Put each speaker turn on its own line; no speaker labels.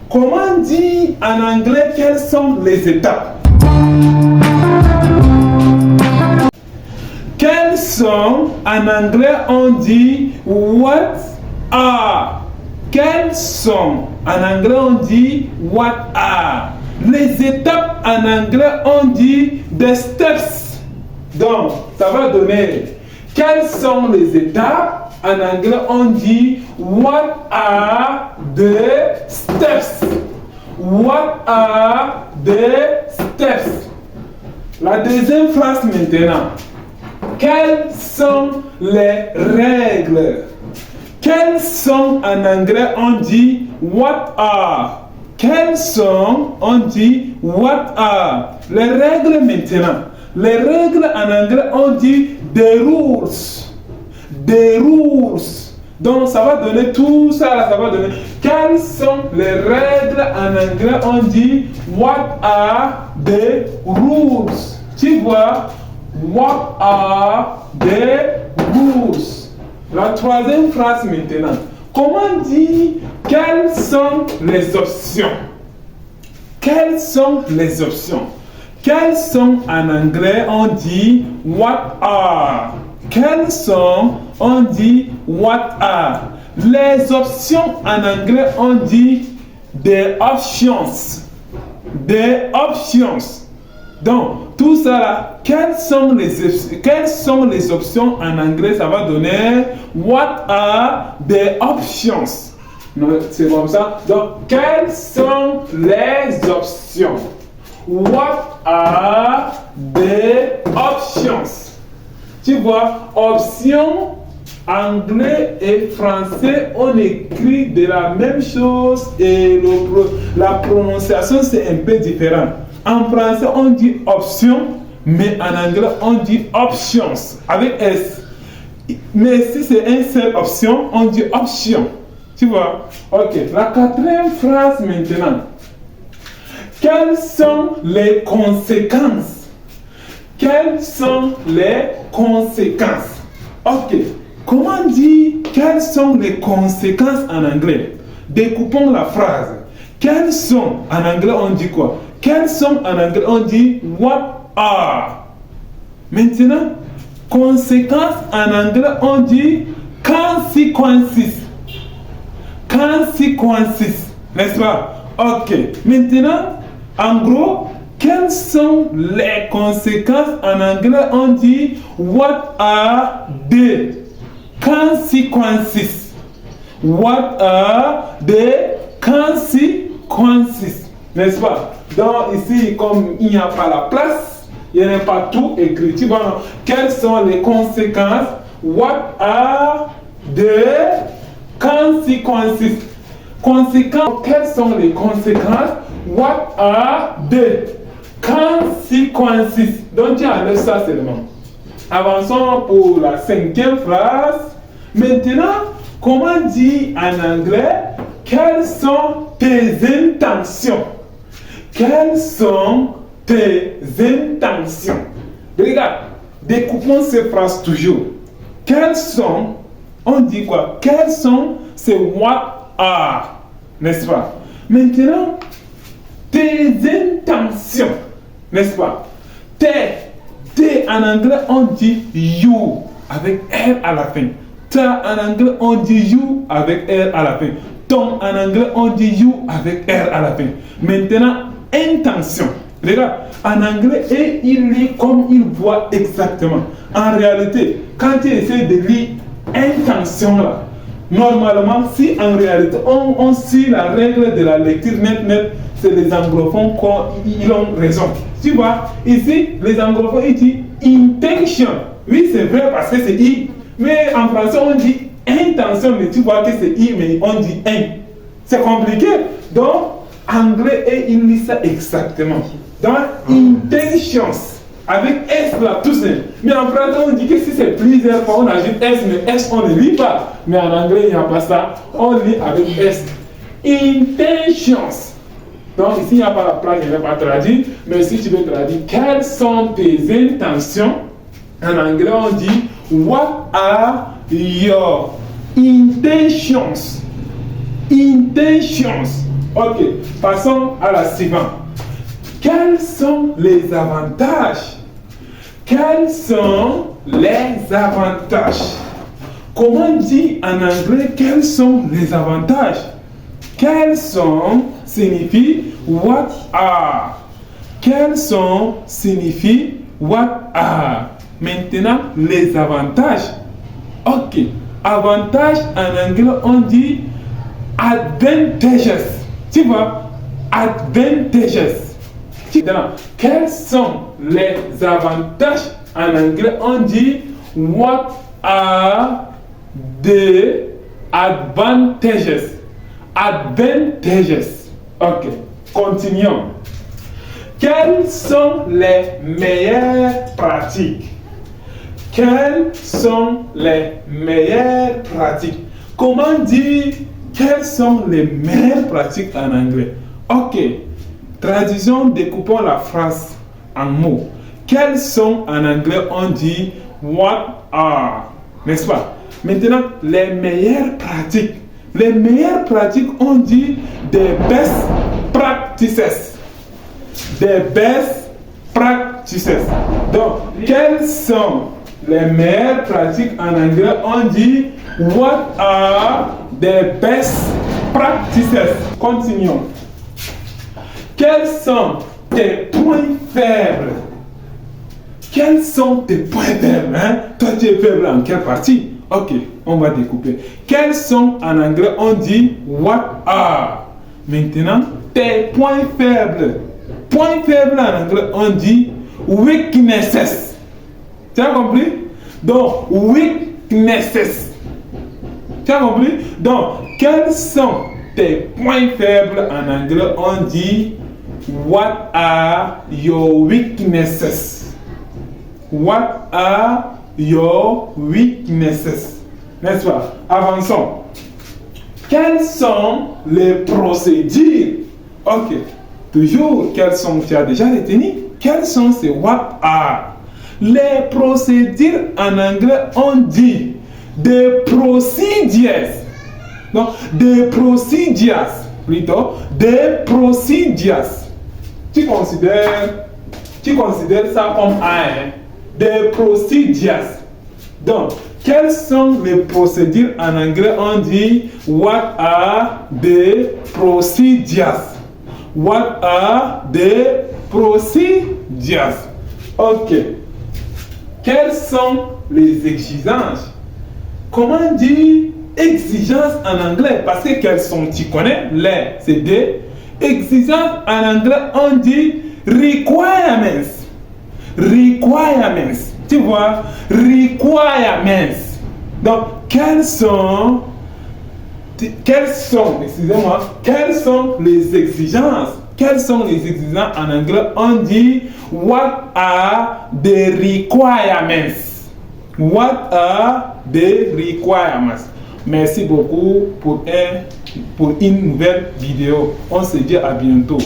Comment dire en anglais quelles sont les étapes? Quelles sont, en anglais on dit what are. Quelles sont, en anglais on dit what are. Les étapes en anglais on dit the steps. Donc, ça va donner quelles sont les étapes. En anglais on dit what are the steps. What are the steps. La deuxième phrase maintenant. Quelles sont les règles? Quelles sont, en anglais on dit what are. Quelles sont, on dit what are. Les règles maintenant. Les règles en anglais on dit the rules. The rules. Donc ça va donner tout ça là, ça va donner. Quelles sont les règles en anglais on dit what are the rules. Tu vois? What are the rules? La troisième phrase maintenant. Comment dire quelles sont les options? Quelles sont les options? Quelles sont en anglais on dit what are? Quelles sont on dit what are? Les options en anglais on dit the options. The options. Donc, tout ça là, quelles sont les options en anglais? Ça va donner what are the options. C'est comme ça. Donc, quelles sont les options? What are the options? Tu vois, options, anglais et français, on écrit de la même chose et la prononciation c'est un peu différent. En français, on dit option, mais en anglais, on dit options avec S. Mais si c'est une seule option, on dit option. Tu vois? Ok. La quatrième phrase maintenant. Quelles sont les conséquences? Quelles sont les conséquences? Ok. Comment dire quelles sont les conséquences en anglais? Découpons la phrase. Quelles sont, en anglais, on dit quoi? Quelles sont en anglais? On dit what are. Maintenant, conséquences en anglais, on dit consequences. Consequences. N'est-ce pas? Ok. Maintenant, en gros, quelles sont les conséquences en anglais? On dit what are the consequences. What are the consequences. N'est-ce pas? Donc ici, comme il n'y a pas la place, il n'y a pas tout écrit. Tu vois, quelles sont les conséquences? What are the consequences? Conséquences, quelles sont les conséquences? What are the consequences? Donc tu enlèves ça seulement. Avançons pour la cinquième phrase. Maintenant, comment dire en anglais? Quelles sont tes intentions? Quelles sont tes intentions? Regarde, découpons ces phrases toujours. Quelles sont, on dit quoi? Quelles sont, c'est what are, n'est-ce pas? Maintenant, tes intentions, n'est-ce pas? Tes en anglais, on dit you avec R à la fin. Ta en anglais, on dit you avec R à la fin. Ton en anglais, on dit you avec R à la fin. Maintenant, intention. Regarde, en anglais, et il lit comme il voit exactement. En réalité, quand tu essaies de lire intention là, normalement, si en réalité on suit la règle de la lecture net, c'est les anglophones qui ont raison. Tu vois, ici, les anglophones ils disent intention. Oui, c'est vrai parce que c'est I. Mais en français, on dit intention, mais tu vois que c'est I, mais on dit un. C'est compliqué. Donc, anglais, et il lit ça exactement. Donc, intentions, avec S là, tout ça. Mais en français, on dit que si c'est plusieurs fois, on ajoute S, mais S, on ne lit pas. Mais en anglais, il n'y a pas ça. On lit avec S. Intentions. Donc, ici, il n'y a pas la place, je ne vais pas traduire. Mais si tu veux traduire, quelles sont tes intentions? En anglais, on dit what are your intentions? Intentions. Ok, passons à la suivante. Quels sont les avantages? Quels sont les avantages? Comment dire en anglais quels sont les avantages? Quels sont signifie what are. Quels sont signifie what are. Maintenant, les avantages. Ok, avantages en anglais on dit advantages. Tu vois, advantages. Quels sont les avantages en anglais on dit what are the advantages. Advantages. Ok, continuons. Quelles sont les meilleures pratiques? Quelles sont les meilleures pratiques? Comment dire quelles sont les meilleures pratiques en anglais? Ok, traduisons, découpons la phrase en mots. Quelles sont en anglais on dit what are, n'est-ce pas? Maintenant, les meilleures pratiques. Les meilleures pratiques on dit des best practices. Des best practices. Donc, quelles sont les meilleures pratiques en anglais? On dit what are the best practices. Continuons. Quels sont tes points faibles? Quels sont tes points faibles? Hein? Toi, tu es faible en quelle partie? Ok, on va découper. Quels sont en anglais? On dit what are. Maintenant, tes points faibles. Point faible en anglais, on dit weaknesses. Tu as compris? Donc, weaknesses. Tu as compris? Donc, quels sont tes points faibles en anglais? On dit what are your weaknesses? What are your weaknesses? N'est-ce pas? Avançons. Quelles sont les procédures? Ok. Toujours, quelles sont, tu as déjà retenu? Quelles sont ces what are? Les procédures en anglais, on dit des procedures. Non, des procedures, plutôt, des procedures. Tu considères ça comme un, des procedures. Donc, quelles sont les procédures en anglais? On dit what are the procedures? What are the procedures? Ok. Quelles sont les exigences? Comment dire exigences en anglais? Parce que quelles sont, tu connais? Les, c'est des. Exigences en anglais, on dit requirements. Requirements. Tu vois? Requirements. Donc, quelles sont les exigences? Quelles sont les exigences en anglais? On dit what are the requirements? What are the requirements? Merci beaucoup pour une nouvelle vidéo. On se dit à bientôt.